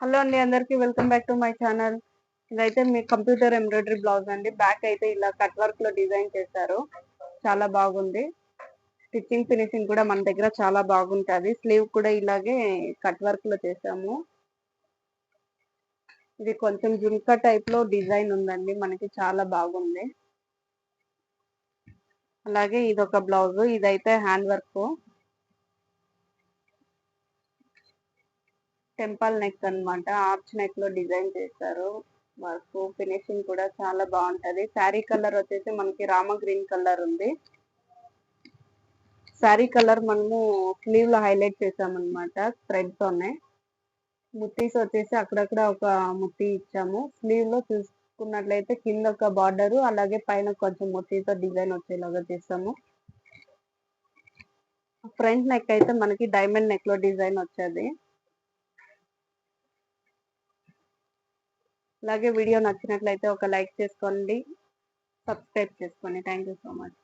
Hello అండి, అందరికి welcome back to my channel. ఇదైతే మీ కంప్యూటర్ ఎంబ్రాయిడరీ బ్లౌజ్ అండి. బ్యాక్ అయితే ఇలా కట్ వర్క్ లో డిజైన్ చేశారు, చాలా బాగుంది. స్టిచ్చింగ్ ఫినిషింగ్ కూడా మన దగ్గర చాలా బాగుంటది. స్లీవ్ కూడా ఇలాగే కట్ వర్క్ లో చేసాము. ఇది కొంచెం జుంకా టైప్ లో డిజైన్ ఉందండి, మనకి చాలా బాగుంది. అలాగే ఇదొక బ్లౌజ్, ఇదైతే హ్యాండ్ వర్క్, టెంపల్ నెక్ అన్నమాట. ఆర్చ్ నెక్ లో డిజైన్ చేశారు. వర్క్ ఫినిషింగ్ కూడా చాలా బాగుంటది. శారీ కలర్ వచ్చేసి మనకి రామ గ్రీన్ కలర్ ఉంది. శారీ కలర్ మనము స్లీవ్ లో హైలైట్ చేసామన్నమాట థ్రెడ్ తోనే. ముత్తీస్ వచ్చేసి అక్కడక్కడ ఒక ముత్తి ఇచ్చాము. స్లీవ్ లో చూసుకున్నట్లయితే కింద ఒక బార్డర్, అలాగే పైన కొంచెం ముత్తితో డిజైన్ వచ్చేలాగా చేసాము. ఫ్రంట్ నెక్ అయితే మనకి డైమండ్ నెక్ లో డిజైన్ వచ్చేది. అలాగే వీడియో నచ్చినట్లయితే ఒక లైక్ చేసుకోండి, సబ్స్క్రైబ్ చేసుకోండి. Thank you so much.